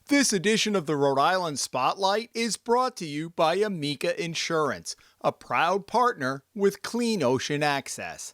This edition of the Rhode Island Spotlight is brought to you by Amica Insurance, a proud partner with Clean Ocean Access.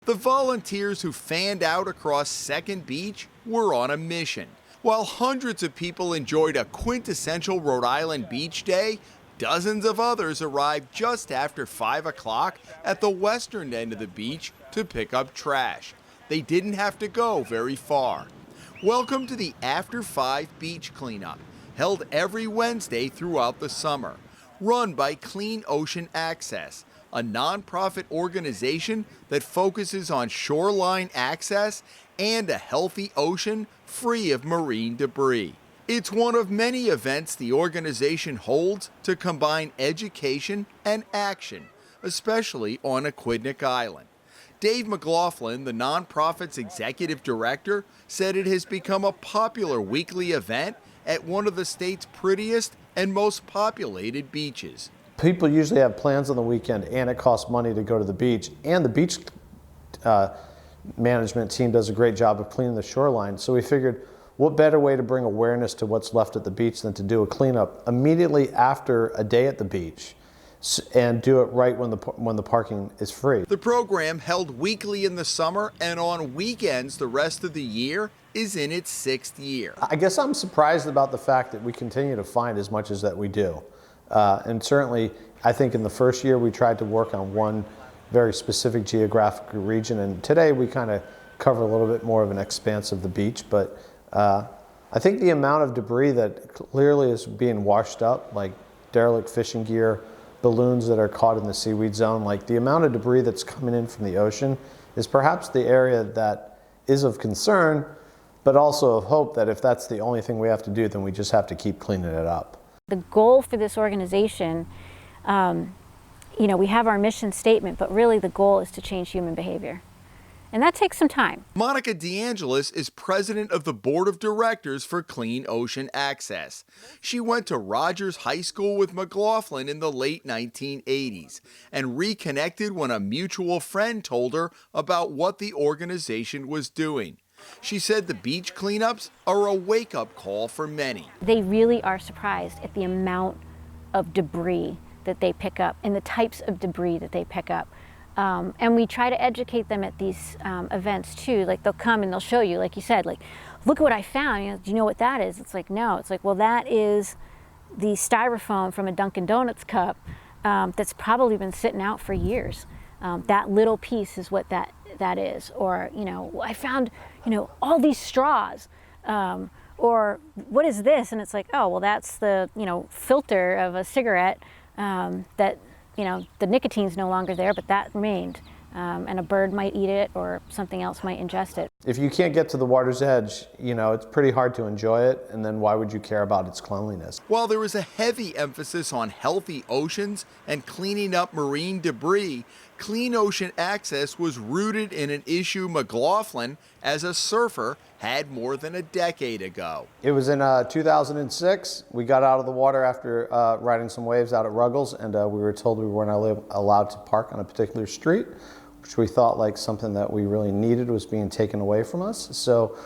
The volunteers who fanned out across Second Beach were on a mission. While hundreds of people enjoyed a quintessential Rhode Island beach day, dozens of others arrived just after 5 o'clock at the western end of the beach to pick up trash. They didn't have to go very far. Welcome to the After 5 Beach Cleanup, held every Wednesday throughout the summer. Run by Clean Ocean Access, a nonprofit organization that focuses on shoreline access and a healthy ocean free of marine debris. It's one of many events the organization holds to combine education and action, especially on Aquidneck Island. Dave McLaughlin, the nonprofit's executive director, said it has become a popular weekly event at one of the state's prettiest and most populated beaches. People usually have plans on the weekend and it costs money to go to the beach, and the beach management team does a great job of cleaning the shoreline. So we figured, what better way to bring awareness to what's left at the beach than to do a cleanup immediately after a day at the beach, and do it right when the parking is free. The program, held weekly in the summer and on weekends the rest of the year, is in its 6th year. I guess I'm surprised about the fact that we continue to find as much as that we do. And certainly, I think in the first year we tried to work on one very specific geographic region, and today we kind of cover a little bit more of an expanse of the beach. But I think the amount of debris that clearly is being washed up, like derelict fishing gear, balloons that are caught in the seaweed zone, like the amount of debris that's coming in from the ocean is perhaps the area that is of concern, but also of hope that if that's the only thing we have to do, then we just have to keep cleaning it up. The goal for this organization, we have our mission statement, but really the goal is to change human behavior. And that takes some time. Monica DeAngelis is president of the board of directors for Clean Ocean Access. She went to Rogers High School with McLaughlin in the late 1980s and reconnected when a mutual friend told her about what the organization was doing. She said the beach cleanups are a wake-up call for many. They really are surprised at the amount of debris that they pick up and the types of debris that they pick up. And we try to educate them at these events too. Like, they'll come and they'll show you, like you said, like, look what I found. Do you know what that is? It's like, no. It's like, well, that is the styrofoam from a Dunkin' Donuts cup that's probably been sitting out for years. That little piece is what that is. Or, I found, all these straws. Or what is this? And it's like, oh, well, that's the, filter of a cigarette that, the nicotine's no longer there, but that remained. And a bird might eat it or something else might ingest it. If you can't get to the water's edge, it's pretty hard to enjoy it, and then why would you care about its cleanliness? While there is a heavy emphasis on healthy oceans and cleaning up marine debris, Clean Ocean Access was rooted in an issue McLaughlin, as a surfer, had more than a decade ago. It was in 2006. We got out of the water after riding some waves out at Ruggles, and we were told we weren't allowed to park on a particular street, which we thought like something that we really needed was being taken away from us. So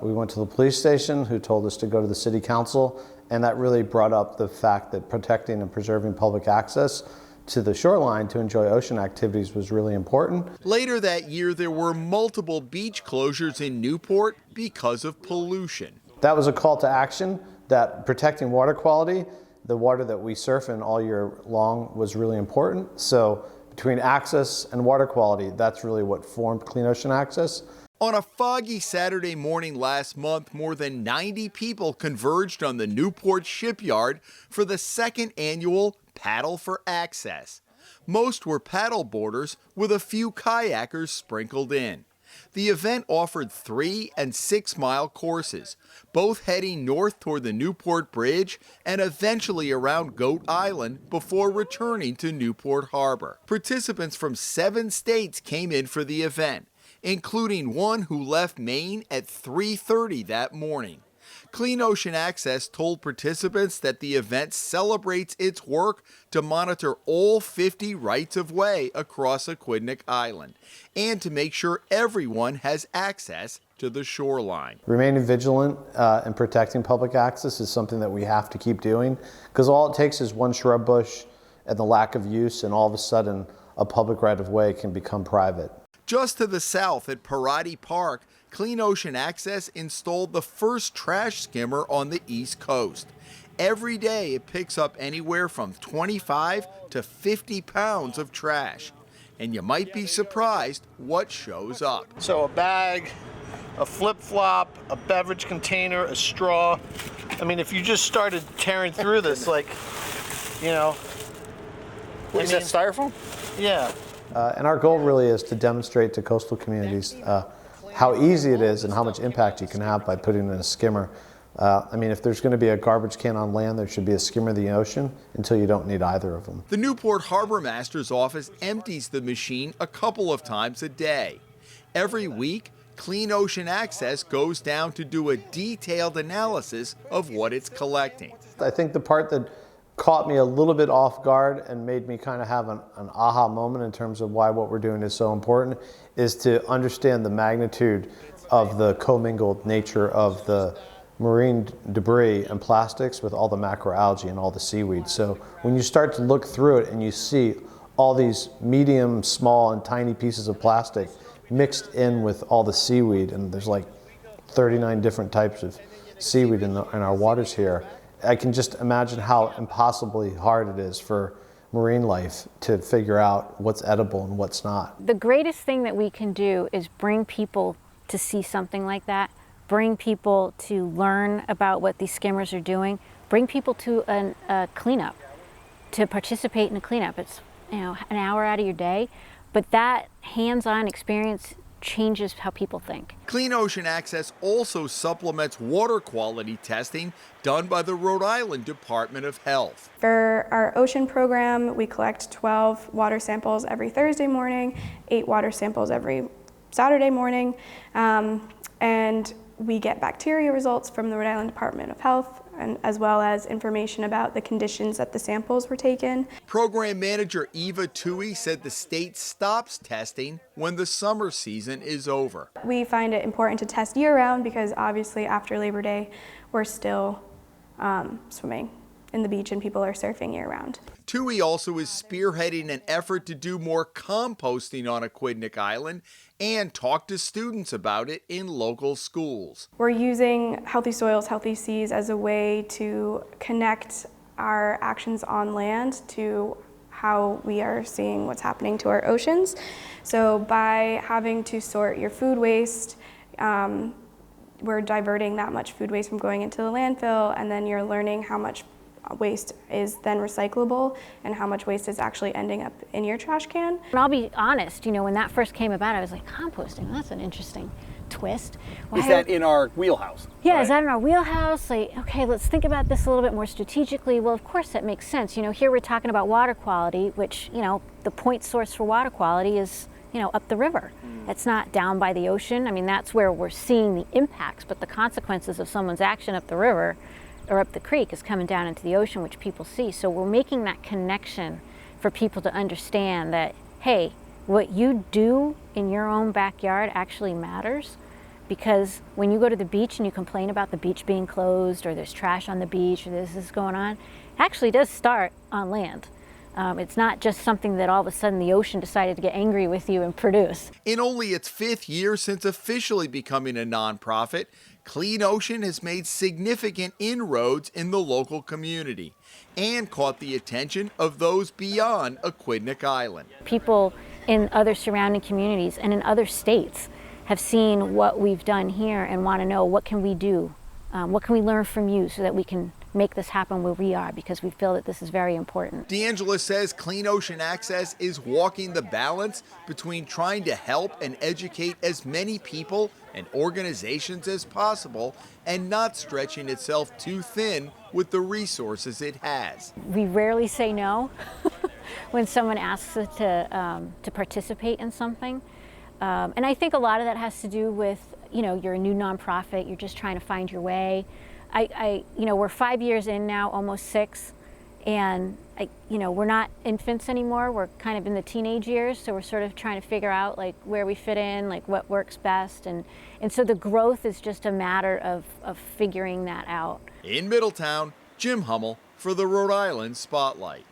we went to the police station, who told us to go to the city council, and that really brought up the fact that protecting and preserving public access to the shoreline to enjoy ocean activities was really important. Later that year, there were multiple beach closures in Newport because of pollution. That was a call to action, that protecting water quality, the water that we surf in all year long, was really important. So between access and water quality, that's really what formed Clean Ocean Access. On a foggy Saturday morning last month, more than 90 people converged on the Newport shipyard for the second annual Paddle for Access. Most were paddleboarders, with a few kayakers sprinkled in. The event offered 3- and 6-mile courses, both heading north toward the Newport Bridge and eventually around Goat Island before returning to Newport Harbor. Participants from 7 states came in for the event, including one who left Maine at 3:30 that morning. Clean Ocean Access told participants that the event celebrates its work to monitor all 50 rights-of-way across Aquidneck Island and to make sure everyone has access to the shoreline. Remaining vigilant and protecting public access is something that we have to keep doing, because all it takes is one shrub bush and the lack of use, and all of a sudden a public right-of-way can become private. Just to the south at Parati Park, Clean Ocean Access installed the first trash skimmer on the East Coast. Every day it picks up anywhere from 25 to 50 pounds of trash. And you might be surprised what shows up. So a bag, a flip-flop, a beverage container, a straw. I mean, if you just started tearing through this, like, you know. Is that styrofoam? Yeah. And our goal really is to demonstrate to coastal communities how easy it is and how much impact you can have by putting in a skimmer. I mean, if there's going to be a garbage can on land, there should be a skimmer in the ocean until you don't need either of them. The Newport Harbor Master's office empties the machine a couple of times a day. Every week, Clean Ocean Access goes down to do a detailed analysis of what it's collecting. I think the part that caught me a little bit off guard and made me kind of have an aha moment in terms of why what we're doing is so important is to understand the magnitude of the commingled nature of the marine debris and plastics with all the macroalgae and all the seaweed. So when you start to look through it and you see all these medium, small, and tiny pieces of plastic mixed in with all the seaweed, and there's like 39 different types of seaweed in our waters here, I can just imagine how impossibly hard it is for marine life to figure out what's edible and what's not. The greatest thing that we can do is bring people to see something like that, bring people to learn about what these skimmers are doing, bring people to a cleanup, to participate in a cleanup. It's, you know, an hour out of your day, but that hands-on experience changes how people think. Clean Ocean Access also supplements water quality testing done by the Rhode Island Department of Health. For our ocean program, we collect 12 water samples every Thursday morning, 8 water samples every Saturday morning, and we get bacteria results from the Rhode Island Department of Health, and as well as information about the conditions that the samples were taken. Program manager Eva Tui said the state stops testing when the summer season is over. We find it important to test year-round because obviously after Labor Day, we're still swimming in the beach and people are surfing year-round. Tui also is spearheading an effort to do more composting on Aquidneck Island and talk to students about it in local schools. We're using Healthy Soils, Healthy Seas as a way to connect our actions on land to how we are seeing what's happening to our oceans. So by having to sort your food waste, we're diverting that much food waste from going into the landfill, and then you're learning how much waste is then recyclable and how much waste is actually ending up in your trash can. And I'll be honest, you know, when that first came about, I was like, composting, that's an interesting twist. Is that in our wheelhouse? Yeah, right? Is that in our wheelhouse? Like, okay, let's think about this a little bit more strategically. Well, of course that makes sense. You know, here we're talking about water quality, which, you know, the point source for water quality is, you know, up the river. It's not down by the ocean. I mean, that's where we're seeing the impacts, but the consequences of someone's action up the river or up the creek is coming down into the ocean, which people see. So we're making that connection for people to understand that, hey, what you do in your own backyard actually matters, because when you go to the beach and you complain about the beach being closed or there's trash on the beach or this is going on, it actually does start on land. It's not just something that all of a sudden the ocean decided to get angry with you and produce. In only its 5th year since officially becoming a nonprofit, Clean Ocean has made significant inroads in the local community and caught the attention of those beyond Aquidneck Island. People in other surrounding communities and in other states have seen what we've done here and want to know, what can we do? What can we learn from you so that we can make this happen where we are, because we feel that this is very important. D'Angela says Clean Ocean Access is walking the balance between trying to help and educate as many people and organizations as possible and not stretching itself too thin with the resources it has. We rarely say no when someone asks us to participate in something. And I think a lot of that has to do with, you know, you're a new nonprofit, you're just trying to find your way. You know, we're 5 years in now, almost 6, And we're not infants anymore. We're kind of in the teenage years, so we're sort of trying to figure out like where we fit in, like what works best, and so the growth is just a matter of figuring that out. In Middletown, Jim Hummel for the Rhode Island Spotlight.